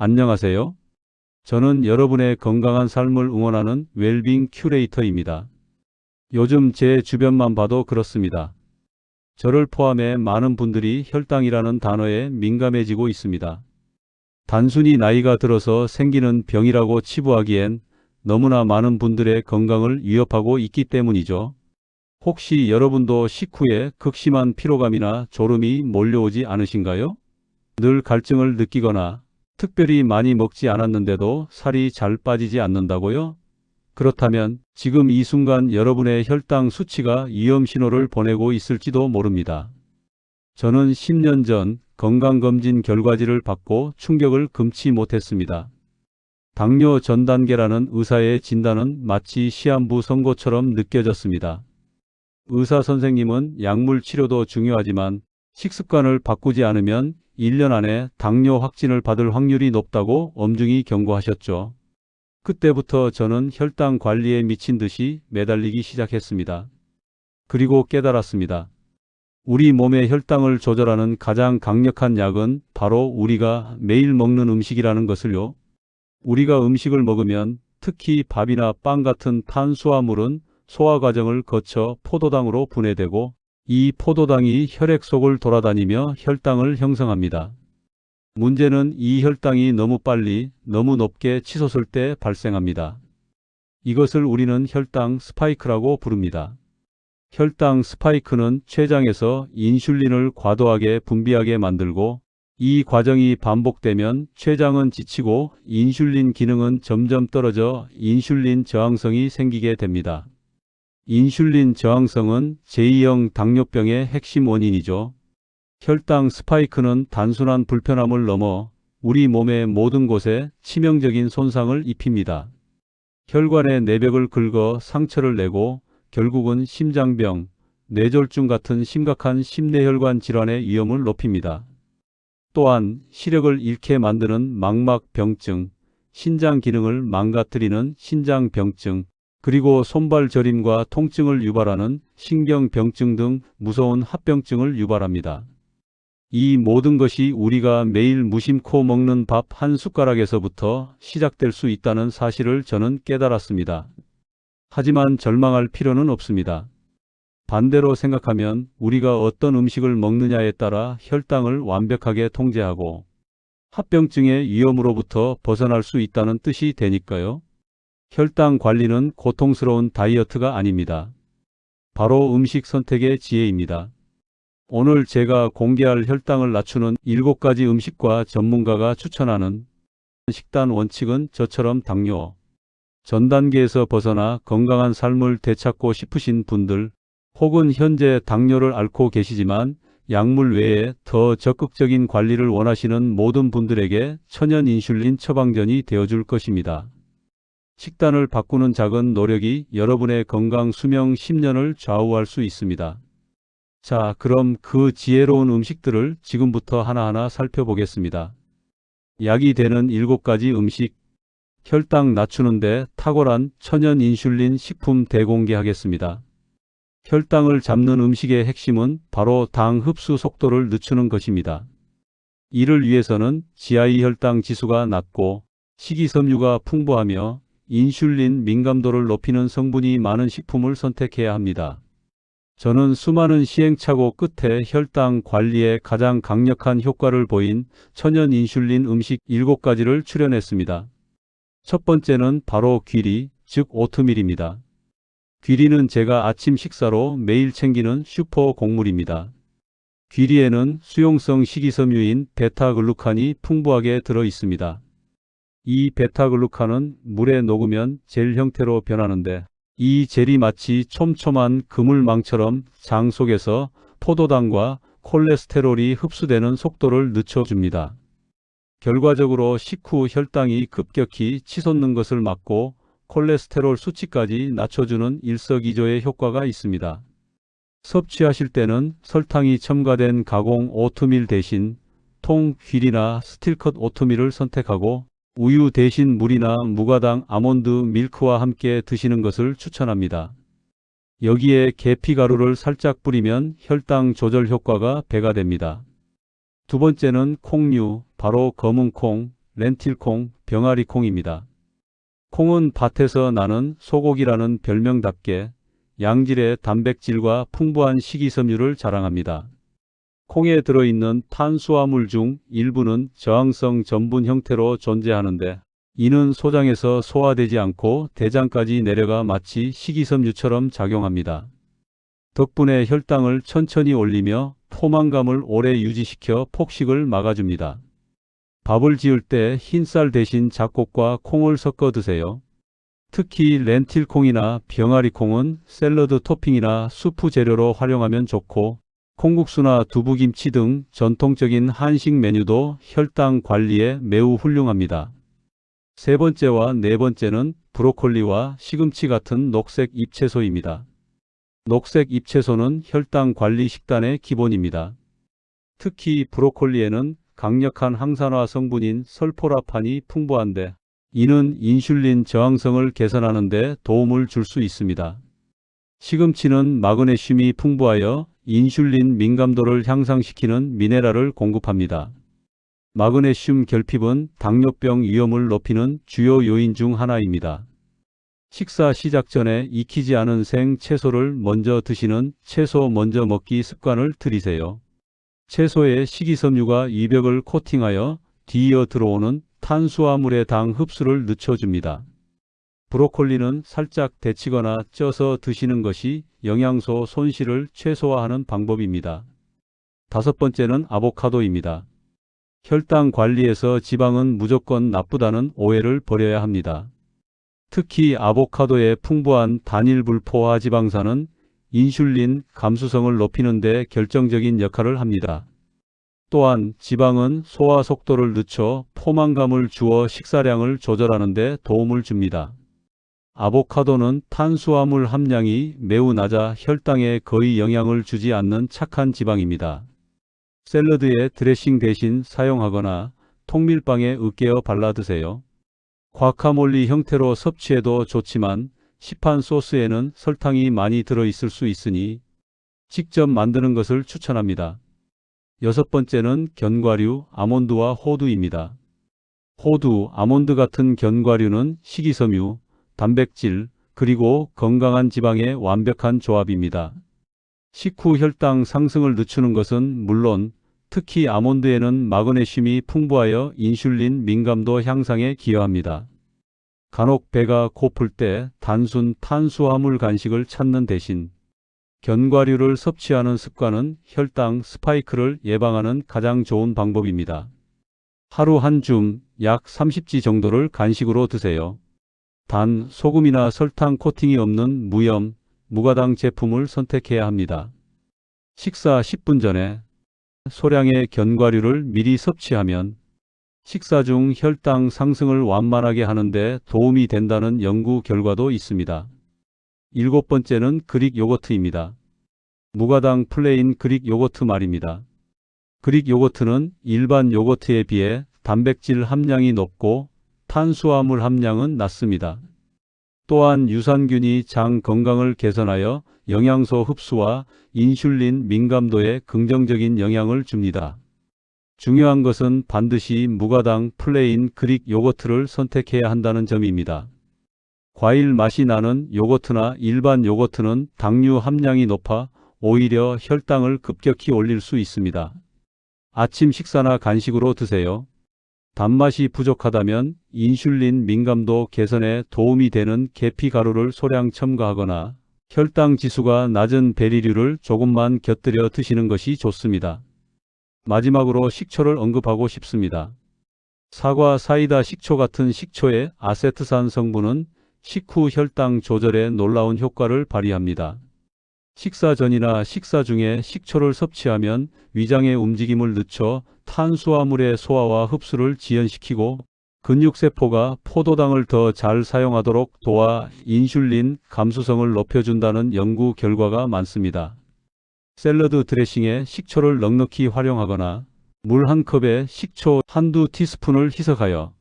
안녕하세요. 저는 여러분의 건강한 삶을 응원하는 웰빙 큐레이터입니다. 요즘 제 주변만 봐도 그렇습니다. 저를 포함해 많은 분들이 혈당이라는 단어에 민감해지고 있습니다. 단순히 나이가 들어서 생기는 병이라고 치부하기엔 너무나 많은 분들의 건강을 위협하고 있기 때문이죠. 혹시 여러분도 식후에 극심한 피로감이나 졸음이 몰려오지 않으신가요? 늘 갈증을 느끼거나 특별히 많이 먹지 않았는데도 살이 잘 빠지지 않는다고요? 그렇다면 지금 이 순간 여러분의 혈당 수치가 위험 신호를 보내고 있을지도 모릅니다. 저는 10년 전 건강검진 결과지를 받고 충격을 금치 못했습니다. 당뇨 전 단계라는 의사의 진단은 마치 시한부 선고처럼 느껴졌습니다. 의사 선생님은 약물 치료도 중요하지만 식습관을 바꾸지 않으면 1년 안에 당뇨 확진을 받을 확률이 높다고 엄중히 경고하셨죠. 그때부터 저는 혈당 관리에 미친 듯이 매달리기 시작했습니다. 그리고 깨달았습니다. 우리 몸의 혈당을 조절하는 가장 강력한 약은 바로 우리가 매일 먹는 음식이라는 것을요. 우리가 음식을 먹으면 특히 밥이나 빵 같은 탄수화물은 소화 과정을 거쳐 포도당으로 분해되고 이 포도당이 혈액 속을 돌아다니며 혈당을 형성합니다. 문제는 이 혈당이 너무 빨리, 너무 높게 치솟을 때 발생합니다. 이것을 우리는 혈당 스파이크라고 부릅니다. 혈당 스파이크는 췌장에서 인슐린을 과도하게 분비하게 만들고 이 과정이 반복되면 췌장은 지치고 인슐린 기능은 점점 떨어져 인슐린 저항성이 생기게 됩니다. 인슐린 저항성은 제2형 당뇨병의 핵심 원인이죠. 혈당 스파이크는 단순한 불편함을 넘어 우리 몸의 모든 곳에 치명적인 손상을 입힙니다. 혈관의 내벽을 긁어 상처를 내고 결국은 심장병, 뇌졸중 같은 심각한 심내혈관 질환의 위험을 높입니다. 또한 시력을 잃게 만드는 망막병증, 신장 기능을 망가뜨리는 신장병증, 그리고 손발 저림과 통증을 유발하는 신경병증 등 무서운 합병증을 유발합니다. 이 모든 것이 우리가 매일 무심코 먹는 밥 한 숟가락에서부터 시작될 수 있다는 사실을 저는 깨달았습니다. 하지만 절망할 필요는 없습니다. 반대로 생각하면 우리가 어떤 음식을 먹느냐에 따라 혈당을 완벽하게 통제하고 합병증의 위험으로부터 벗어날 수 있다는 뜻이 되니까요. 혈당 관리는 고통스러운 다이어트가 아닙니다. 바로 음식 선택의 지혜입니다. 오늘 제가 공개할 혈당을 낮추는 7가지 음식과 전문가가 추천하는 식단 원칙은 저처럼 당뇨 전 단계에서 벗어나 건강한 삶을 되찾고 싶으신 분들, 혹은 현재 당뇨를 앓고 계시지만 약물 외에 더 적극적인 관리를 원하시는 모든 분들에게 천연 인슐린 처방전이 되어줄 것입니다. 식단을 바꾸는 작은 노력이 여러분의 건강 수명 10년을 좌우할 수 있습니다. 자, 그럼 그 지혜로운 음식들을 지금부터 하나하나 살펴보겠습니다. 약이 되는 7가지 음식, 혈당 낮추는데 탁월한 천연 인슐린 식품 대공개하겠습니다. 혈당을 잡는 음식의 핵심은 바로 당 흡수 속도를 늦추는 것입니다. 이를 위해서는 GI 혈당 지수가 낮고 식이섬유가 풍부하며 인슐린 민감도를 높이는 성분이 많은 식품을 선택해야 합니다. 저는 수많은 시행착오 끝에 혈당 관리에 가장 강력한 효과를 보인 천연 인슐린 음식 7가지를 추려냈습니다. 첫 번째는 바로 귀리, 즉 오트밀입니다. 귀리는 제가 아침 식사로 매일 챙기는 슈퍼 곡물입니다. 귀리에는 수용성 식이섬유인 베타글루칸이 풍부하게 들어 있습니다. 이 베타글루칸은 물에 녹으면 젤 형태로 변하는데 이 젤이 마치 촘촘한 그물망처럼 장 속에서 포도당과 콜레스테롤이 흡수되는 속도를 늦춰줍니다. 결과적으로 식후 혈당이 급격히 치솟는 것을 막고 콜레스테롤 수치까지 낮춰주는 일석이조의 효과가 있습니다. 섭취하실 때는 설탕이 첨가된 가공 오트밀 대신 통 귀리나 스틸컷 오트밀을 선택하고 우유 대신 물이나 무가당 아몬드 밀크와 함께 드시는 것을 추천합니다. 여기에 계피가루를 살짝 뿌리면 혈당 조절 효과가 배가 됩니다. 두 번째는 콩류, 바로 검은콩, 렌틸콩, 병아리콩입니다. 콩은 밭에서 나는 소고기라는 별명답게 양질의 단백질과 풍부한 식이섬유를 자랑합니다. 콩에 들어있는 탄수화물 중 일부는 저항성 전분 형태로 존재하는데 이는 소장에서 소화되지 않고 대장까지 내려가 마치 식이섬유처럼 작용합니다. 덕분에 혈당을 천천히 올리며 포만감을 오래 유지시켜 폭식을 막아줍니다. 밥을 지을 때 흰쌀 대신 잡곡과 콩을 섞어 드세요. 특히 렌틸콩이나 병아리콩은 샐러드 토핑이나 수프 재료로 활용하면 좋고 콩국수나 두부김치 등 전통적인 한식 메뉴도 혈당 관리에 매우 훌륭합니다. 세 번째와 네 번째는 브로콜리와 시금치 같은 녹색 잎채소입니다. 녹색 잎채소는 혈당 관리 식단의 기본입니다. 특히 브로콜리에는 강력한 항산화 성분인 설포라판이 풍부한데 이는 인슐린 저항성을 개선하는 데 도움을 줄 수 있습니다. 시금치는 마그네슘이 풍부하여 인슐린 민감도를 향상시키는 미네랄을 공급합니다. 마그네슘 결핍은 당뇨병 위험을 높이는 주요 요인 중 하나입니다. 식사 시작 전에 익히지 않은 생 채소를 먼저 드시는 채소 먼저 먹기 습관을 들이세요. 채소의 식이섬유가 위벽을 코팅하여 뒤이어 들어오는 탄수화물의 당 흡수를 늦춰줍니다. 브로콜리는 살짝 데치거나 쪄서 드시는 것이 영양소 손실을 최소화하는 방법입니다. 다섯 번째는 아보카도입니다. 혈당 관리에서 지방은 무조건 나쁘다는 오해를 버려야 합니다. 특히 아보카도의 풍부한 단일 불포화 지방산은 인슐린 감수성을 높이는 데 결정적인 역할을 합니다. 또한 지방은 소화 속도를 늦춰 포만감을 주어 식사량을 조절하는 데 도움을 줍니다. 아보카도는 탄수화물 함량이 매우 낮아 혈당에 거의 영향을 주지 않는 착한 지방입니다. 샐러드에 드레싱 대신 사용하거나 통밀빵에 으깨어 발라 드세요. 과카몰리 형태로 섭취해도 좋지만 시판 소스에는 설탕이 많이 들어있을 수 있으니 직접 만드는 것을 추천합니다. 여섯 번째는 견과류, 아몬드와 호두입니다. 호두, 아몬드 같은 견과류는 식이섬유, 단백질, 그리고 건강한 지방의 완벽한 조합입니다. 식후 혈당 상승을 늦추는 것은 물론 특히 아몬드에는 마그네슘이 풍부하여 인슐린 민감도 향상에 기여합니다. 간혹 배가 고플 때 단순 탄수화물 간식을 찾는 대신 견과류를 섭취하는 습관은 혈당 스파이크를 예방하는 가장 좋은 방법입니다. 하루 한 줌, 약 30지 정도를 간식으로 드세요. 단, 소금이나 설탕 코팅이 없는 무염, 무가당 제품을 선택해야 합니다. 식사 10분 전에 소량의 견과류를 미리 섭취하면 식사 중 혈당 상승을 완만하게 하는 데 도움이 된다는 연구 결과도 있습니다. 일곱 번째는 그릭 요거트입니다. 무가당 플레인 그릭 요거트 말입니다. 그릭 요거트는 일반 요거트에 비해 단백질 함량이 높고 탄수화물 함량은 낮습니다. 또한 유산균이 장 건강을 개선하여 영양소 흡수와 인슐린 민감도에 긍정적인 영향을 줍니다. 중요한 것은 반드시 무가당 플레인 그릭 요거트를 선택해야 한다는 점입니다. 과일 맛이 나는 요거트나 일반 요거트는 당류 함량이 높아 오히려 혈당을 급격히 올릴 수 있습니다. 아침 식사나 간식으로 드세요. 단맛이 부족하다면 인슐린 민감도 개선에 도움이 되는 계피 가루를 소량 첨가하거나 혈당 지수가 낮은 베리류를 조금만 곁들여 드시는 것이 좋습니다. 마지막으로 식초를 언급하고 싶습니다. 사과, 사이다, 식초 같은 식초의 아세트산 성분은 식후 혈당 조절에 놀라운 효과를 발휘합니다. 식사 전이나 식사 중에 식초를 섭취하면 위장의 움직임을 늦춰 탄수화물의 소화와 흡수를 지연시키고 근육세포가 포도당을 더 잘 사용하도록 도와 인슐린 감수성을 높여준다는 연구 결과가 많습니다. 샐러드 드레싱에 식초를 넉넉히 활용하거나 물 한 컵에 식초 한두 티스푼을 희석하여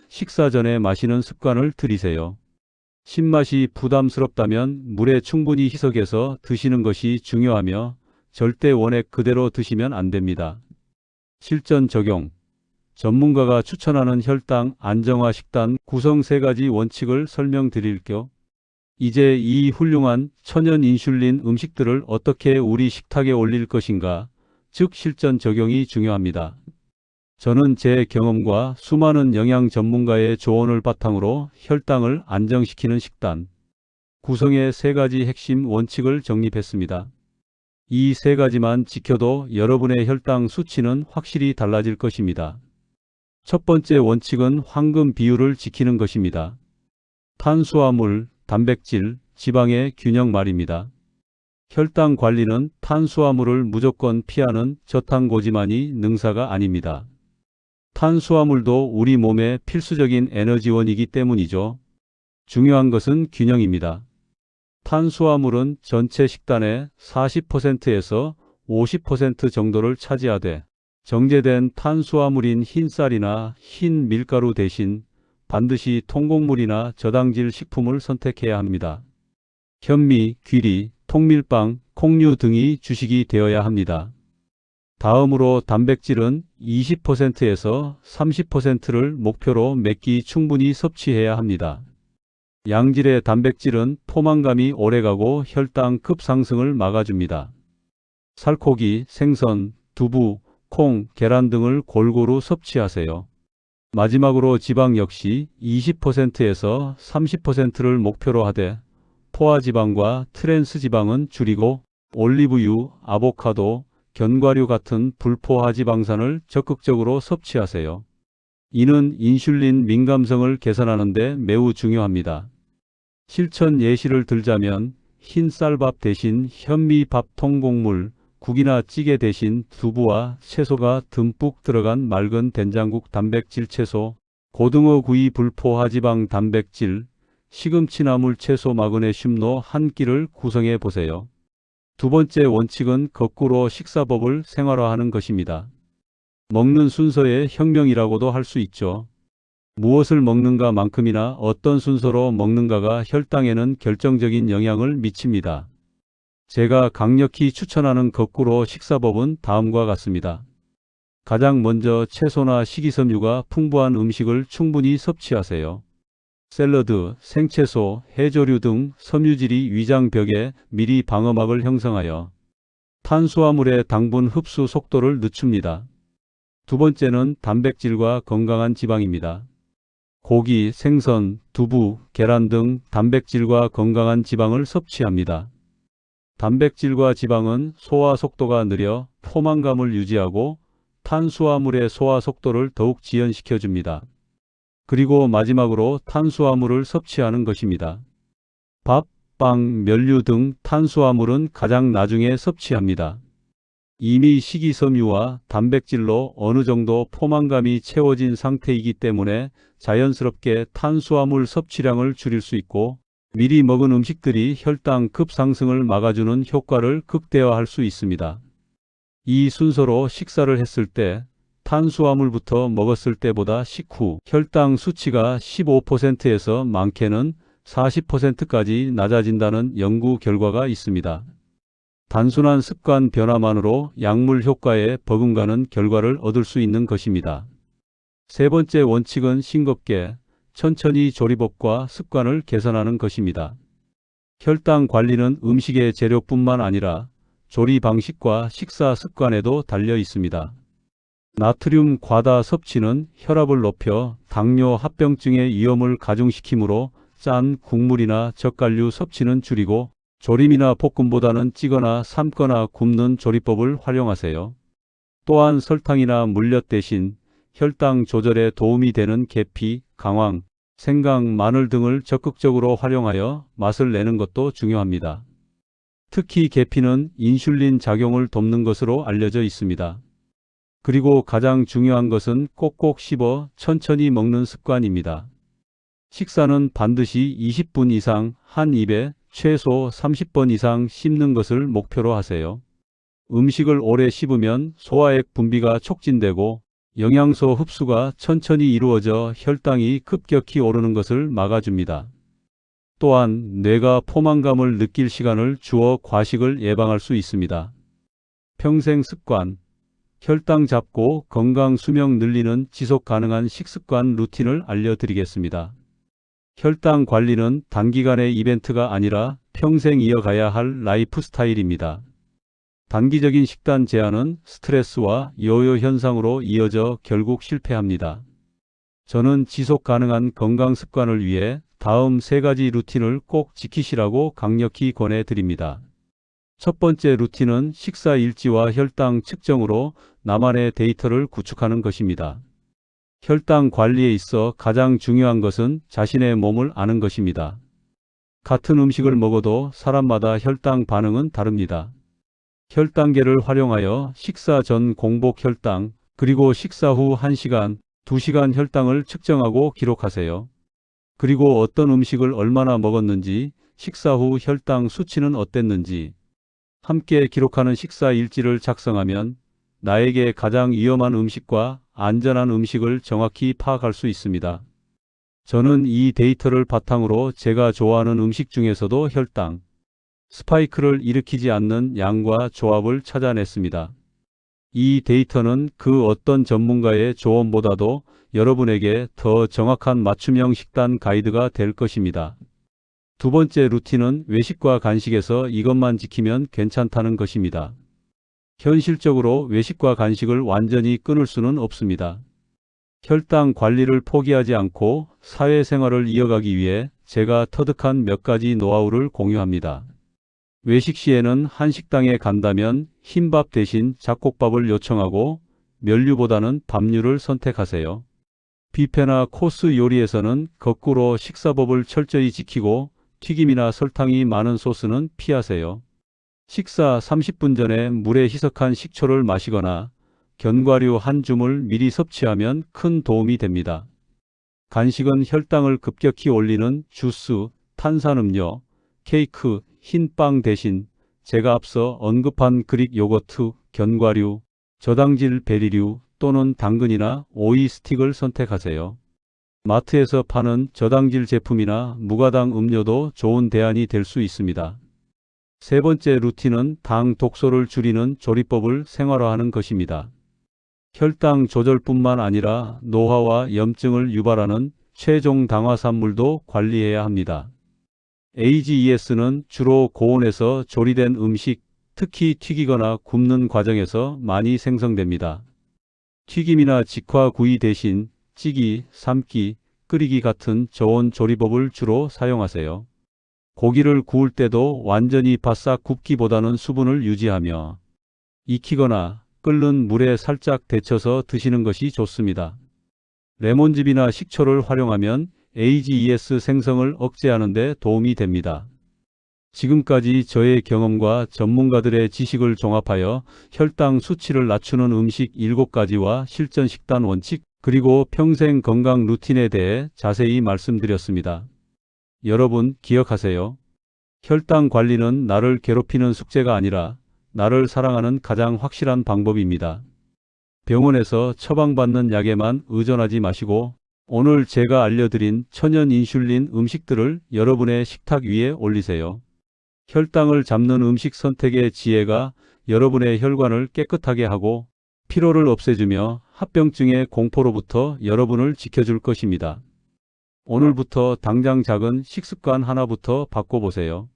식사 전에 마시는 습관을 들이세요. 신맛이 부담스럽다면 물에 충분히 희석해서 드시는 것이 중요하며 절대 원액 그대로 드시면 안 됩니다. 실전 적용. 전문가가 추천하는 혈당 안정화 식단 구성 3가지 원칙을 설명드릴게요. 이제 이 훌륭한 천연 인슐린 음식들을 어떻게 우리 식탁에 올릴 것인가, 즉 실전 적용이 중요합니다. 저는 제 경험과 수많은 영양 전문가의 조언을 바탕으로 혈당을 안정시키는 식단 구성의 3가지 핵심 원칙을 정립했습니다. 이 3가지만 지켜도 여러분의 혈당 수치는 확실히 달라질 것입니다. 첫 번째 원칙은 황금 비율을 지키는 것입니다. 탄수화물, 단백질, 지방의 균형 말입니다. 혈당 관리는 탄수화물을 무조건 피하는 저탄고지만이 능사가 아닙니다. 탄수화물도 우리 몸의 필수적인 에너지원이기 때문이죠. 중요한 것은 균형입니다. 탄수화물은 전체 식단의 40%에서 50% 정도를 차지하되 정제된 탄수화물인 흰쌀이나 흰 밀가루 대신 반드시 통곡물이나 저당질 식품을 선택해야 합니다. 현미, 귀리, 통밀빵, 콩류 등이 주식이 되어야 합니다. 다음으로 단백질은 20%에서 30%를 목표로 몇 끼 충분히 섭취해야 합니다. 양질의 단백질은 포만감이 오래가고 혈당 급상승을 막아줍니다. 살코기, 생선, 두부, 콩, 계란 등을 골고루 섭취하세요. 마지막으로 지방 역시 20%에서 30%를 목표로 하되 포화지방과 트랜스지방은 줄이고 올리브유, 아보카도, 견과류 같은 불포화지방산을 적극적으로 섭취하세요. 이는 인슐린 민감성을 개선하는 데 매우 중요합니다. 실천 예시를 들자면 흰 쌀밥 대신 현미밥 통곡물, 국이나 찌개 대신 두부와 채소가 듬뿍 들어간 맑은 된장국 단백질 채소, 고등어 구이 불포화지방 단백질, 시금치나물 채소 마그네슘로 한 끼를 구성해 보세요. 두 번째 원칙은 거꾸로 식사법을 생활화하는 것입니다. 먹는 순서의 혁명이라고도 할 수 있죠. 무엇을 먹는가 만큼이나 어떤 순서로 먹는가가 혈당에는 결정적인 영향을 미칩니다. 제가 강력히 추천하는 거꾸로 식사법은 다음과 같습니다. 가장 먼저 채소나 식이섬유가 풍부한 음식을 충분히 섭취하세요. 샐러드, 생채소, 해조류 등 섬유질이 위장벽에 미리 방어막을 형성하여 탄수화물의 당분 흡수 속도를 늦춥니다. 두 번째는 단백질과 건강한 지방입니다. 고기, 생선, 두부, 계란 등 단백질과 건강한 지방을 섭취합니다. 단백질과 지방은 소화 속도가 느려 포만감을 유지하고 탄수화물의 소화 속도를 더욱 지연시켜 줍니다. 그리고 마지막으로 탄수화물을 섭취하는 것입니다. 밥, 빵, 면류 등 탄수화물은 가장 나중에 섭취합니다. 이미 식이섬유와 단백질로 어느 정도 포만감이 채워진 상태이기 때문에 자연스럽게 탄수화물 섭취량을 줄일 수 있고 미리 먹은 음식들이 혈당 급상승을 막아주는 효과를 극대화할 수 있습니다. 이 순서로 식사를 했을 때 탄수화물부터 먹었을 때보다 식후 혈당 수치가 15%에서 많게는 40%까지 낮아진다는 연구 결과가 있습니다. 단순한 습관 변화만으로 약물 효과에 버금가는 결과를 얻을 수 있는 것입니다. 세 번째 원칙은 싱겁게 천천히 조리법과 습관을 개선하는 것입니다. 혈당 관리는 음식의 재료뿐만 아니라 조리 방식과 식사 습관에도 달려 있습니다. 나트륨 과다 섭취는 혈압을 높여 당뇨 합병증의 위험을 가중시키므로 짠 국물이나 젓갈류 섭취는 줄이고 조림이나 볶음보다는 찌거나 삶거나 굽는 조리법을 활용하세요. 또한 설탕이나 물엿 대신 혈당 조절에 도움이 되는 계피, 강황, 생강, 마늘 등을 적극적으로 활용하여 맛을 내는 것도 중요합니다. 특히 계피는 인슐린 작용을 돕는 것으로 알려져 있습니다. 그리고 가장 중요한 것은 꼭꼭 씹어 천천히 먹는 습관입니다. 식사는 반드시 20분 이상 한 입에 최소 30번 이상 씹는 것을 목표로 하세요. 음식을 오래 씹으면 소화액 분비가 촉진되고 영양소 흡수가 천천히 이루어져 혈당이 급격히 오르는 것을 막아줍니다. 또한 뇌가 포만감을 느낄 시간을 주어 과식을 예방할 수 있습니다. 평생 습관 혈당 잡고 건강 수명 늘리는 지속 가능한 식습관 루틴을 알려드리겠습니다. 혈당 관리는 단기간의 이벤트가 아니라 평생 이어가야 할 라이프 스타일입니다. 단기적인 식단 제한은 스트레스와 요요 현상으로 이어져 결국 실패합니다. 저는 지속 가능한 건강 습관을 위해 다음 3가지 루틴을 꼭 지키시라고 강력히 권해드립니다. 첫 번째 루틴은 식사 일지와 혈당 측정으로 나만의 데이터를 구축하는 것입니다. 혈당 관리에 있어 가장 중요한 것은 자신의 몸을 아는 것입니다. 같은 음식을 먹어도 사람마다 혈당 반응은 다릅니다. 혈당계를 활용하여 식사 전 공복 혈당, 그리고 식사 후 1시간, 2시간 혈당을 측정하고 기록하세요. 그리고 어떤 음식을 얼마나 먹었는지, 식사 후 혈당 수치는 어땠는지 함께 기록하는 식사 일지를 작성하면 나에게 가장 위험한 음식과 안전한 음식을 정확히 파악할 수 있습니다. 저는 이 데이터를 바탕으로 제가 좋아하는 음식 중에서도 혈당 스파이크를 일으키지 않는 양과 조합을 찾아냈습니다. 이 데이터는 그 어떤 전문가의 조언보다도 여러분에게 더 정확한 맞춤형 식단 가이드가 될 것입니다. 두 번째 루틴은 외식과 간식에서 이것만 지키면 괜찮다는 것입니다. 현실적으로 외식과 간식을 완전히 끊을 수는 없습니다. 혈당 관리를 포기하지 않고 사회생활을 이어가기 위해 제가 터득한 몇 가지 노하우를 공유합니다. 외식 시에는 한식당에 간다면 흰밥 대신 잡곡밥을 요청하고 면류보다는 밥류를 선택하세요. 뷔페나 코스 요리에서는 거꾸로 식사법을 철저히 지키고 튀김이나 설탕이 많은 소스는 피하세요. 식사 30분 전에 물에 희석한 식초를 마시거나 견과류 한 줌을 미리 섭취하면 큰 도움이 됩니다. 간식은 혈당을 급격히 올리는 주스, 탄산음료, 케이크, 흰빵 대신 제가 앞서 언급한 그릭 요거트, 견과류, 저당질 베리류 또는 당근이나 오이 스틱을 선택하세요. 마트에서 파는 저당질 제품이나 무가당 음료도 좋은 대안이 될 수 있습니다. 세 번째 루틴은 당 독소를 줄이는 조리법을 생활화하는 것입니다. 혈당 조절뿐만 아니라 노화와 염증을 유발하는 최종 당화산물도 관리해야 합니다. AGES는 주로 고온에서 조리된 음식, 특히 튀기거나 굽는 과정에서 많이 생성됩니다. 튀김이나 직화구이 대신 찌기, 삶기, 끓이기 같은 저온 조리법을 주로 사용하세요. 고기를 구울 때도 완전히 바싹 굽기보다는 수분을 유지하며 익히거나 끓는 물에 살짝 데쳐서 드시는 것이 좋습니다. 레몬즙이나 식초를 활용하면 AGES 생성을 억제하는 데 도움이 됩니다. 지금까지 저의 경험과 전문가들의 지식을 종합하여 혈당 수치를 낮추는 음식 7가지와 실전 식단 원칙, 그리고 평생 건강 루틴에 대해 자세히 말씀드렸습니다. 여러분 기억하세요. 혈당 관리는 나를 괴롭히는 숙제가 아니라 나를 사랑하는 가장 확실한 방법입니다. 병원에서 처방받는 약에만 의존하지 마시고 오늘 제가 알려드린 천연 인슐린 음식들을 여러분의 식탁 위에 올리세요. 혈당을 잡는 음식 선택의 지혜가 여러분의 혈관을 깨끗하게 하고 피로를 없애주며 합병증의 공포로부터 여러분을 지켜줄 것입니다. 오늘부터 당장 작은 식습관 하나부터 바꿔보세요.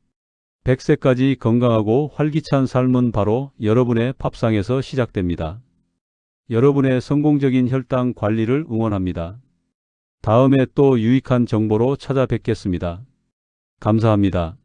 100세까지 건강하고 활기찬 삶은 바로 여러분의 밥상에서 시작됩니다. 여러분의 성공적인 혈당 관리를 응원합니다. 다음에 또 유익한 정보로 찾아뵙겠습니다. 감사합니다.